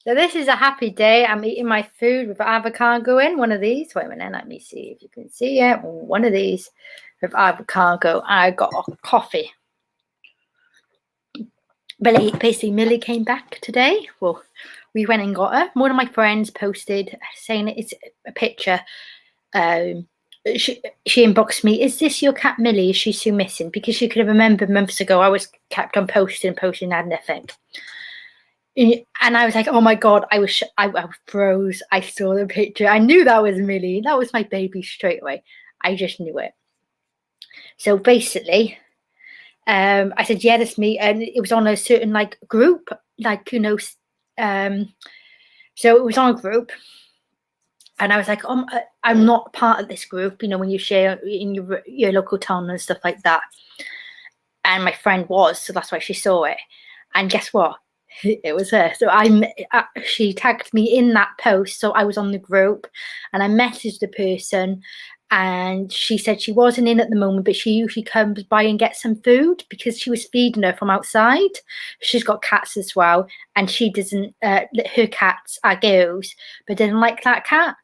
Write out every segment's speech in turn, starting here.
So this is a happy day. I'm eating my food with avocado in one of these. Wait a minute, let me see if you can see it. One of these with avocado. I got a coffee. Basically, Millie came back today. Well, we went and got her. One of my friends posted saying it's a picture. She inboxed me, is this your cat Millie? Is she still missing? Because she could have remembered months ago I was kept on posting, had nothing. And I was like, oh my God, I froze. I saw the picture. I knew that was Millie. That was my baby straight away. I just knew it. So basically, I said, yeah, that's me. And it was on a certain like group, like, so it was on a group. And I was like, I'm not part of this group, when you share in your local town and stuff like that. And my friend was, so that's why she saw it. And guess what? It was her. So she tagged me in that post. So I was on the group and I messaged the person and she said she wasn't in at the moment, but she usually comes by and gets some food because she was feeding her from outside. She's got cats as well. And she doesn't, her cats are girls, but didn't like that cat.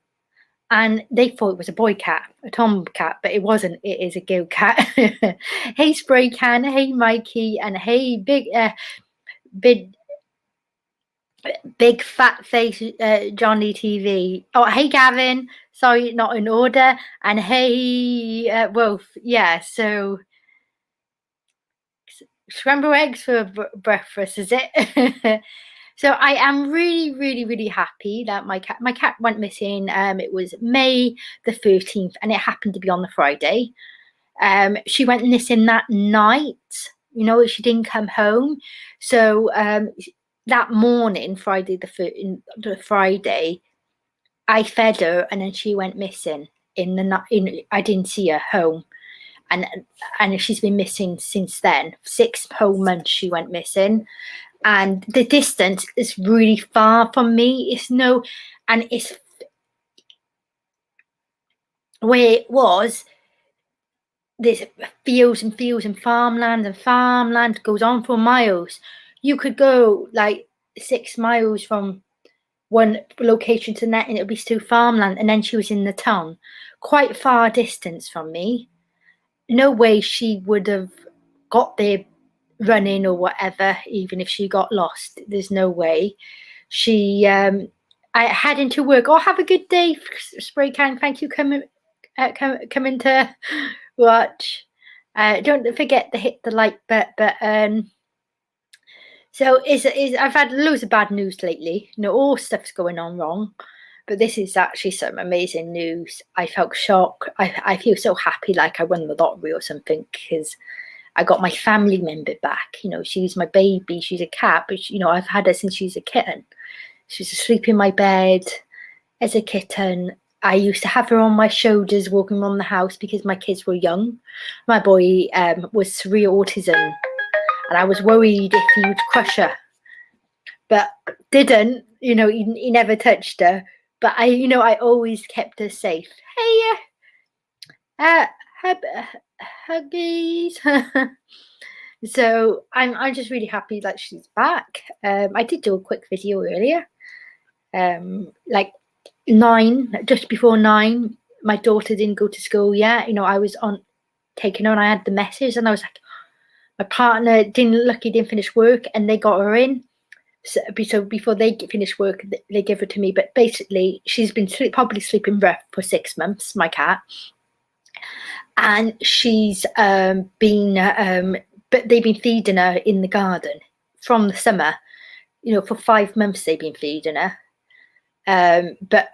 And they thought it was a boy cat, a tomcat, but it wasn't. It is a girl cat. Hey, Spray Can. Hey, Mikey. And hey, big fat face Johnny TV. Oh, hey, Gavin. Sorry, not in order. And hey, Wolf. Yeah, so scrambled eggs for breakfast, is it? So I am really, really, really happy that my cat went missing. It was May the 13th, and it happened to be on the Friday. She went missing that night. She didn't come home. So that morning, Friday the Friday, I fed her, and then she went missing in the night. I didn't see her home, and she's been missing since then. 6 whole months she went missing. And the distance is really far from me. It's where it was, there's fields and fields and farmland goes on for miles. You could go like 6 miles from one location to the next and it would be still farmland, and then she was in the town. Quite far distance from me. No way she would have got there running or whatever, even if she got lost. There's no way. I had into work. Oh, have a good day, Spray Can. Thank you coming to watch. Don't forget to hit the like button. So I've had loads of bad news lately. All stuff's going on wrong, but this is actually some amazing news. I felt shocked. I feel so happy, like I won the lottery or something, because I got my family member back. She's my baby. She's a cat, but I've had her since she's a kitten. She used to sleep in my bed as a kitten. I used to have her on my shoulders walking around the house because my kids were young. My boy was severe autism, and I was worried if he would crush her, but didn't. He never touched her. But I always kept her safe. Hey, huggies. So I'm just really happy that she's back. I did do a quick video earlier, like 9, just before 9. My daughter didn't go to school yet. I was taking her, and I had the message, and I was like, my partner didn't finish work, and they got her in. So before they finished work, they give her to me. But basically, she's been probably sleeping rough for 6 months, my cat. And she's but they've been feeding her in the garden from the summer. For 5 months they've been feeding her. But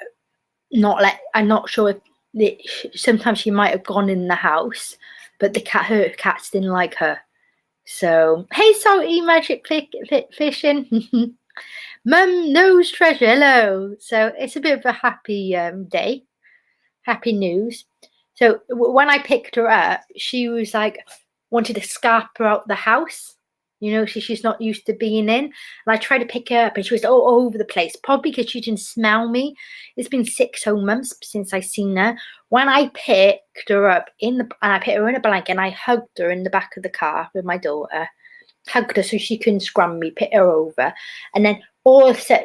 I'm not sure if sometimes she might have gone in the house, but her cats didn't like her. So, hey, Salty Magic Fishing. Mum knows treasure, hello. So it's a bit of a happy day. Happy news. So when I picked her up, she was like, wanted to scarper out the house. She's not used to being in. And I tried to pick her up, and she was all over the place, probably because she didn't smell me. It's been 6 whole months since I seen her. When I picked her up and I put her in a blanket, and I hugged her in the back of the car with my daughter, hugged her so she couldn't scrum me, put her over, and then Also,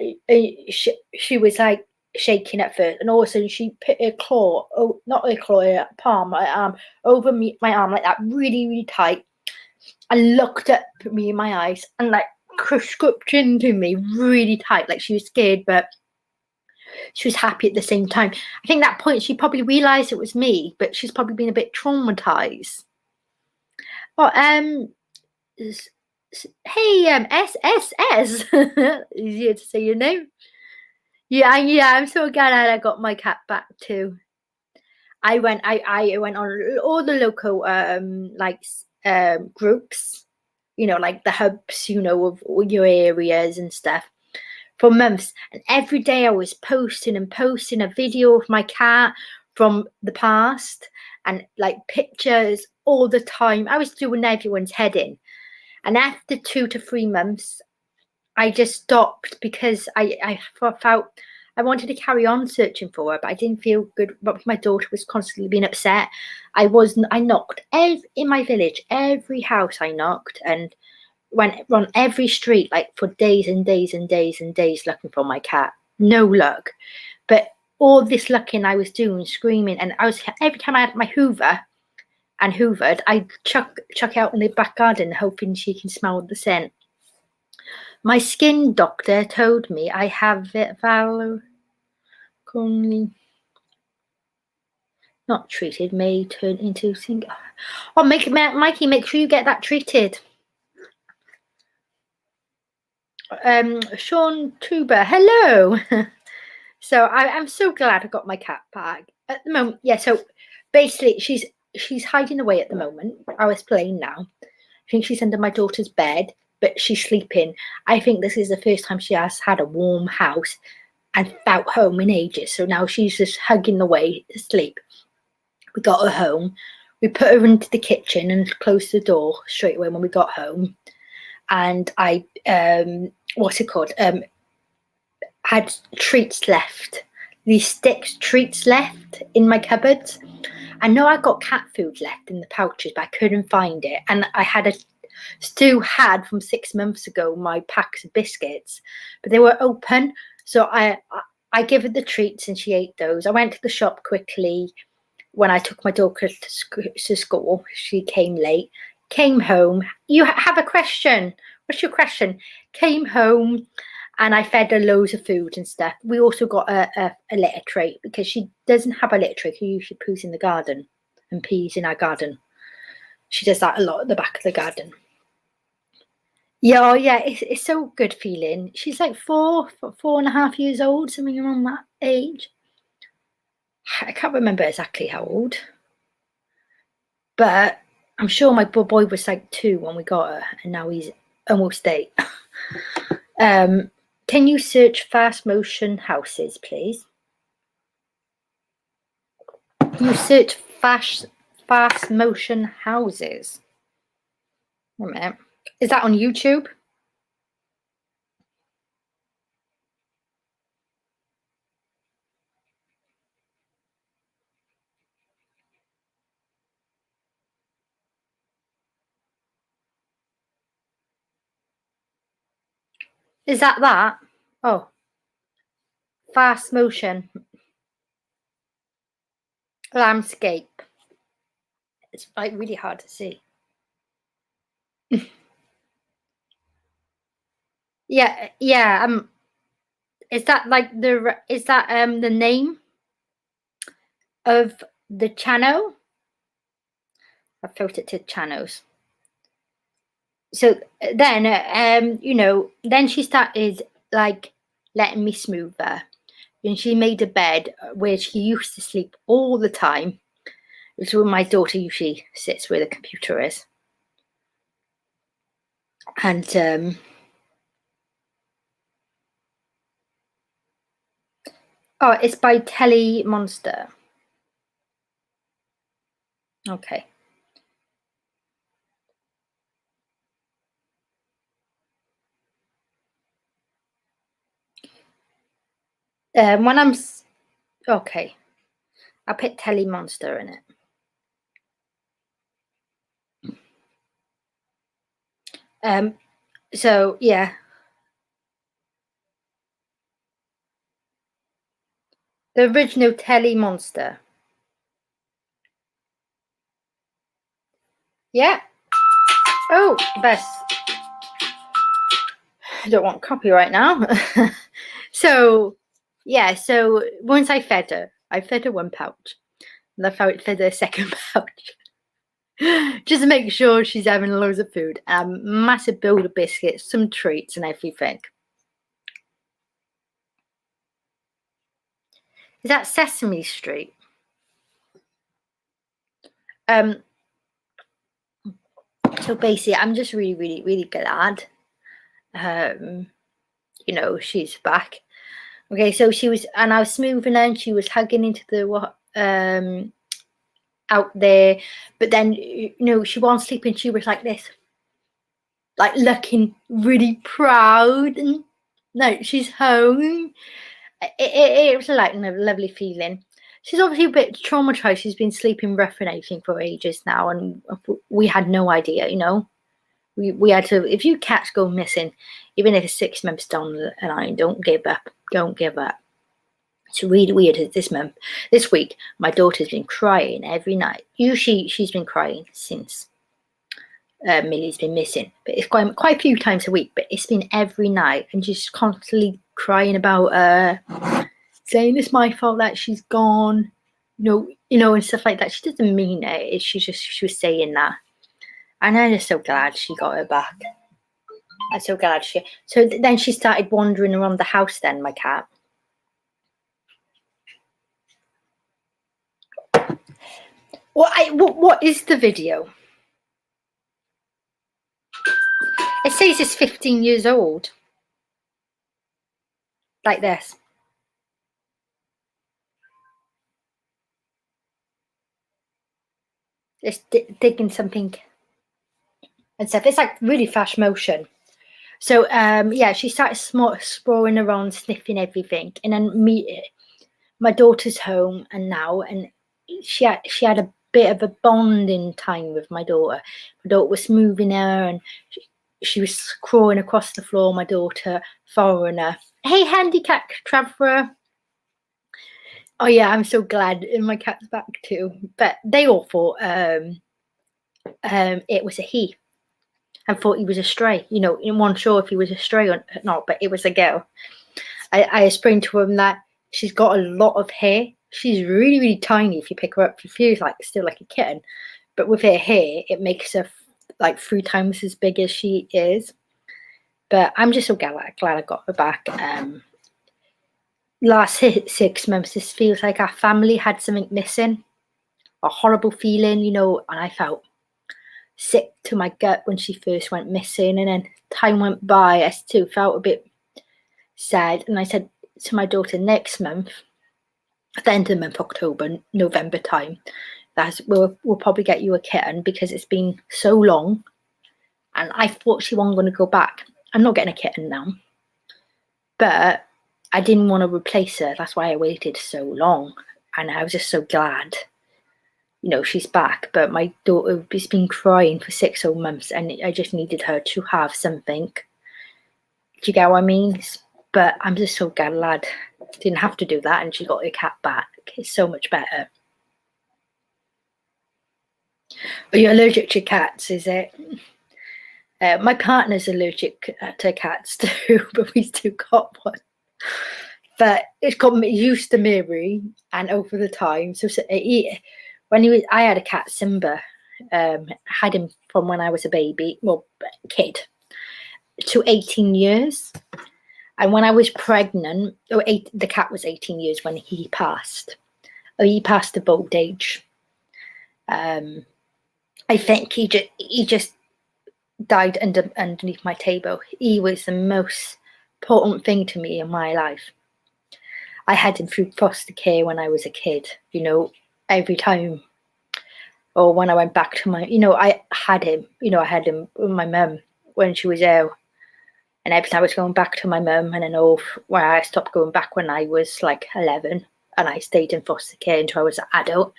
she was like shaking at first, and all of a sudden she put her claw, oh, not her claw, her palm, my arm, over my arm like that, really, really tight, and looked at me in my eyes and like scripted into me really tight, like she was scared, but she was happy at the same time. I think at that point she probably realised it was me, but she's probably been a bit traumatized. Oh, hey, SSS, easier to say your name. Yeah, I'm so glad I got my cat back too. I went on all the local like groups, you know, like the hubs, you know, of all your areas and stuff for months. And every day I was posting and posting a video of my cat from the past and like pictures all the time. I was doing everyone's head in. And after 2 to 3 months, I just stopped because I felt I wanted to carry on searching for her, but I didn't feel good. But my daughter was constantly being upset. I knocked in my village, every house I knocked, and went on every street like for days and days and days and days looking for my cat. No luck. But all this looking I was doing, screaming, and I was every time I had my Hoover and hoovered, I'd chuck out in the back garden hoping she can smell the scent. My skin doctor told me I have not treated, may turn into single. Oh, Mikey, make sure you get that treated. Sean Tuber, hello. So I'm so glad I got my cat back. At the moment, yeah, so basically she's hiding away at the moment. I was playing now. I think she's under my daughter's bed, but she's sleeping. I think this is the first time she has had a warm house and felt home in ages. So now she's just hugging away to sleep. We got her home. We put her into the kitchen and closed the door straight away when we got home. And I, what's it called? Had treats left. These sticks treats left in my cupboards. I know I got cat food left in the pouches, but I couldn't find it. And I still had from 6 months ago my packs of biscuits, but they were open. So I gave her the treats and she ate those. I went to the shop quickly when I took my daughter to school. She came late, came home. You have a question? What's your question? Came home and I fed her loads of food and stuff. We also got a litter tray because she doesn't have a litter tray. She usually poos in the garden and pees in our garden. She does that a lot at the back of the garden. Yeah, yeah, it's so good feeling. She's like 4.5 years old, something around that age. I can't remember exactly how old, but I'm sure my boy was like 2 when we got her, and now he's almost 8. Can you search fast motion houses, please? You search fast motion houses. Wait a minute. Is that on YouTube? Is that? Oh, fast motion landscape. It's like really hard to see. Yeah. Is that like the name of the channel? I've filtered to channels. So then, then she started like letting me smooth her, and she made a bed where she used to sleep all the time. It's where my daughter usually sits where the computer is, and oh, it's by Telly Monster. Okay. When I'm okay, I'll put Telly Monster in it. So yeah, The original telly monster. Yeah. Oh, best. I don't want copyright now. So, yeah, so once I fed her one pouch. And I fed her a second pouch. Just to make sure she's having loads of food. Massive bowl of biscuits, some treats and everything. Is that Sesame Street? So basically, I'm just really, really, really glad, you know, she's back. Okay, so she was, and I was smoothing her, and she was hugging into the out there, but then you know she wasn't sleeping. She was like this, like looking really proud, and no, she's home. It was like a lovely feeling. She's obviously a bit traumatized. She's been sleeping rough and everything for ages now, and we had no idea, you know. We had to. If your cats go missing, even if it's 6 months down the line, don't give up. Don't give up. It's really weird. This week, my daughter's been crying every night. Usually, she's been crying since Millie's been missing, but it's quite a few times a week. But it's been every night, and she's constantly crying about saying it's my fault that she's gone, you know, and stuff like that. She doesn't mean it. She was saying that, and I'm just so glad she got her back. I'm so glad she. So then she started wandering around the house. Then my cat. What is the video? It says it's 15 years old. Like this. It's digging something and stuff. It's like really fast motion. So yeah, she started sprawling around, sniffing everything, and then my daughter's home and she had a bit of a bonding time with my daughter. My daughter was moving her, and she was crawling across the floor. My daughter, following her. Hey, handicap traveller. Oh yeah, I'm so glad my cat's back too. But they all thought it was a he, and thought he was a stray. You know, you weren't sure if he was a stray or not, but it was a girl. I explained to him that she's got a lot of hair. She's really, really tiny. If you pick her up, she feels like still like a kitten, but with her hair, it makes her like 3 times as big as she is. But I'm just so glad I got her back. Last 6 months, this feels like our family had something missing, a horrible feeling, you know, and I felt sick to my gut when she first went missing, and then time went by, I still felt a bit sad, and I said to my daughter, next month, at the end of the month, October, November time, that we'll probably get you a kitten because it's been so long, and I thought she wasn't going to go back. I'm not getting a kitten now, but I didn't want to replace her. That's why I waited so long, and I was just so glad, you know, she's back. But my daughter has been crying for 6 whole months, and I just needed her to have something. Do you get what I mean? But I'm just so glad didn't have to do that, and she got her cat back. It's so much better. Are you allergic to cats? Is it? My partner's allergic to cats too, but we still got one. But it's got used to Mary, and over the time, so I had a cat, Simba. Had him from when I was a baby, well, kid, to 18 years. And when I was pregnant, the cat was 18 years when he passed. He passed of old age. I think he just died underneath my table. He was the most important thing to me in my life. I had him through foster care when I was a kid, you know, every time. Or when I went back to I had him with my mum when she was ill. And every time I was going back to my mum, and then where I stopped going back when I was like 11, and I stayed in foster care until I was an adult,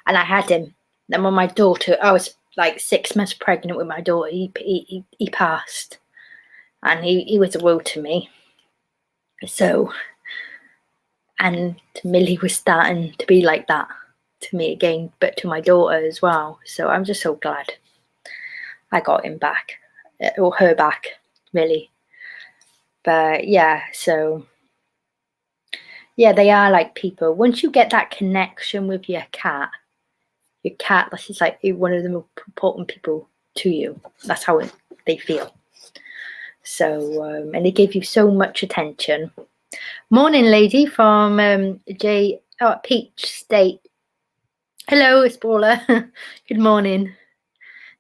and I had him. Then when my daughter, I was like 6 months pregnant with my daughter, he passed, and he was a woe to me. So, And Millie was starting to be like that to me again, but to my daughter as well. So I'm just so glad I got him back, or her back, really. But yeah, so yeah, they are like people. Once you get that connection with your cat, this is like one of the most important people to you. That's how they feel. So, and they give you so much attention. Morning, lady from Peach State. Hello, it's Paula. Good morning.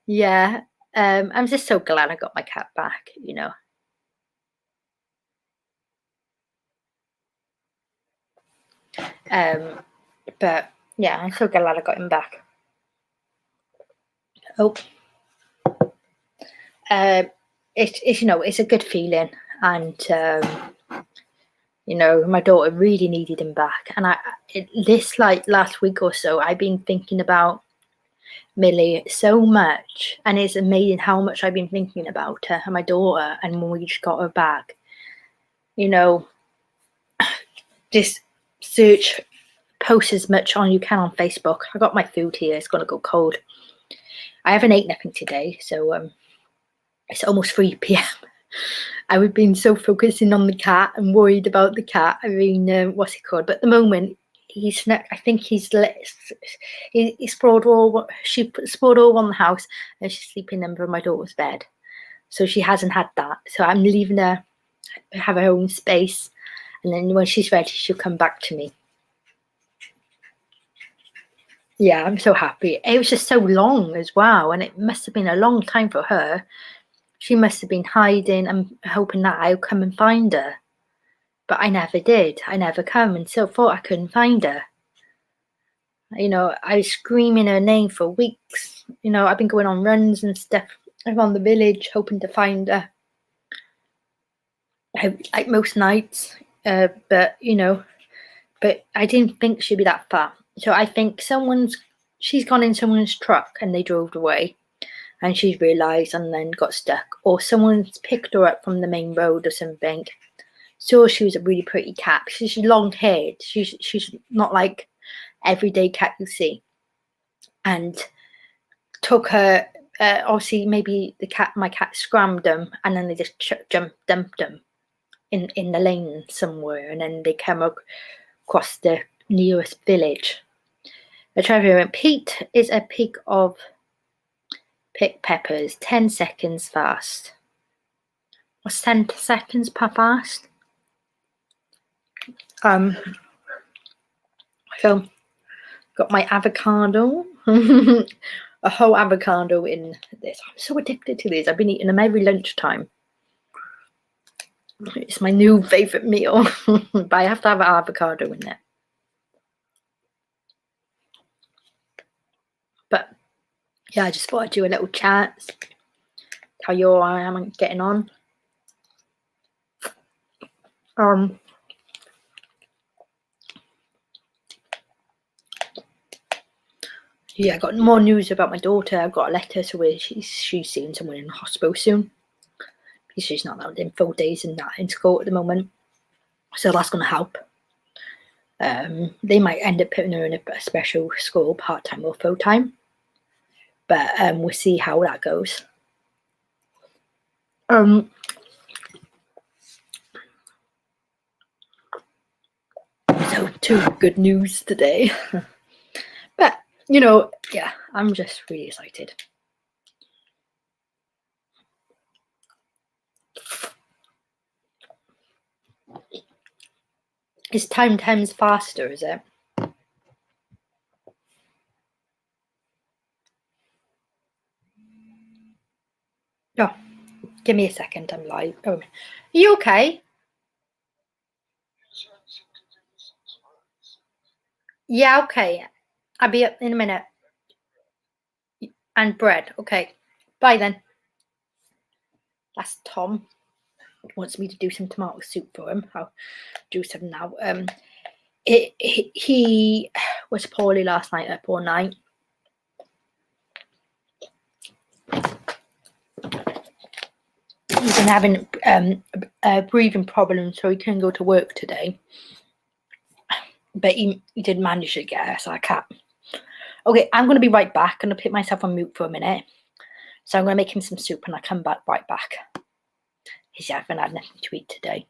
Yeah, I'm just so glad I got my cat back, you know. But yeah, I'm so glad I got him back. Oh, it's you know, it's a good feeling, and you know, my daughter really needed him back, and this like last week or so, I've been thinking about Millie so much, and it's amazing how much I've been thinking about her and my daughter, and when we just got her back, you know, just post as much on you can on Facebook. I got my food here, it's gonna go cold. I haven't ate nothing today, so it's almost 3 p.m. I've been so focusing on the cat and worried about the cat. I mean, what's it called? But at the moment, he's not. I think he sprawled all. She sprawled all on the house, and she's sleeping under my daughter's bed. So she hasn't had that. So I'm leaving her have her own space, and then when she's ready, she'll come back to me. Yeah, I'm so happy. It was just so long as well, and it must have been a long time for her. She must have been hiding and hoping that I'll come and find her. But I never did. I never come and so thought I couldn't find her. You know, I was screaming her name for weeks. You know, I've been going on runs and stuff around the village hoping to find her. Like most nights. But, you know, but I didn't think she'd be that far. So I think she's gone in someone's truck and they drove away. And she's realised and then got stuck. Or someone's picked her up from the main road or something. So she was a really pretty cat. She's long-haired. She's not like everyday cat you see. And took her, obviously maybe my cat scrammed them and then they just dumped them in the lane somewhere. And then they came across the nearest village. I try to remember. Pete is a pig of pick peppers, 10 seconds fast. What's 10 seconds per fast? So got my avocado, a whole avocado in this. I'm so addicted to these. I've been eating them every lunchtime. It's my new favourite meal, but I have to have an avocado in there. But yeah, I just thought I'd do a little chat, tell you how I am getting on. Yeah, I got more news about my daughter. I got a letter to where she's seeing someone in the hospital soon. Because she's not allowed in full days and that in school at the moment. So that's going to help. They might end up putting her in a special school, part-time or full-time. But we'll see how that goes. So 2 good news today. But, you know, yeah, I'm just really excited. Is time times faster, is it? Oh, give me a second, I'm live. Oh, are you okay? Yeah, okay. I'll be up in a minute. And bread, okay. Bye then. That's Tom. He wants me to do some tomato soup for him. I'll do some now. He was poorly last night, up all night. He's been having breathing problems, so he couldn't go to work today. but he did manage to get us our cat. Okay, I'm going to be right back. I'm going to put myself on mute for a minute. So I'm going to make him some soup and I'll come back right back. Because I haven't had nothing to eat today.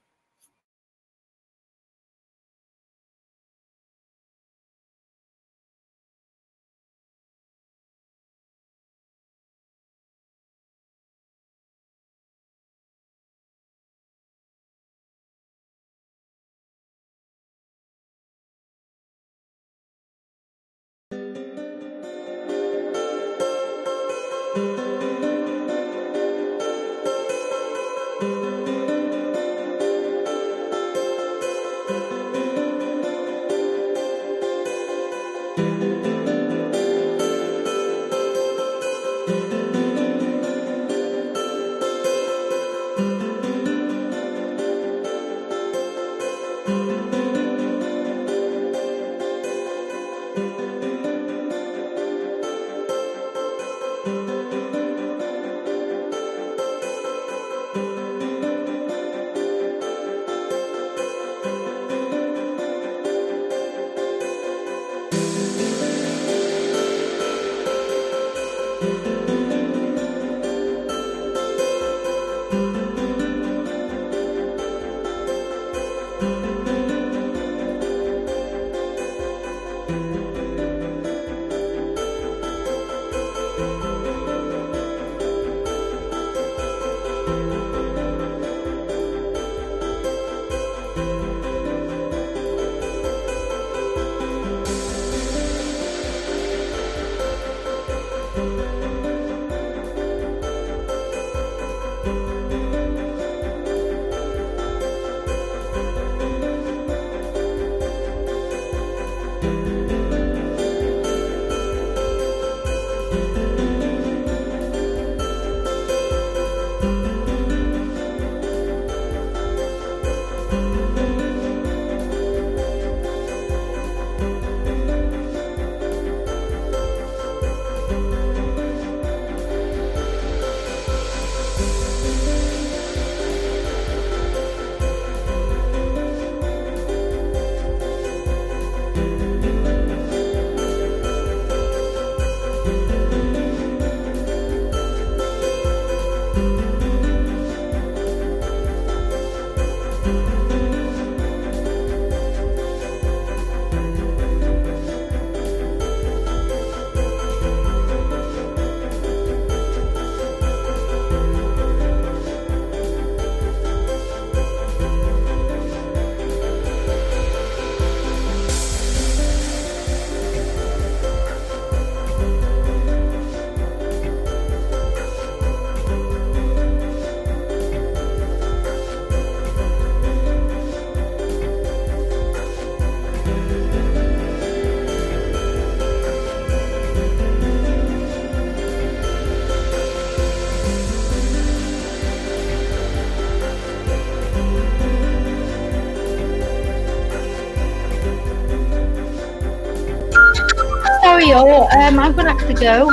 Sorry, y'all. I'm gonna have to go.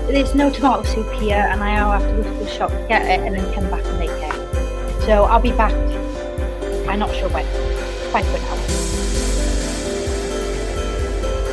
There's no tomato soup here, and I'll have to go to the shop to get it and then come back and make it. So I'll be back. I'm not sure when. Bye for now.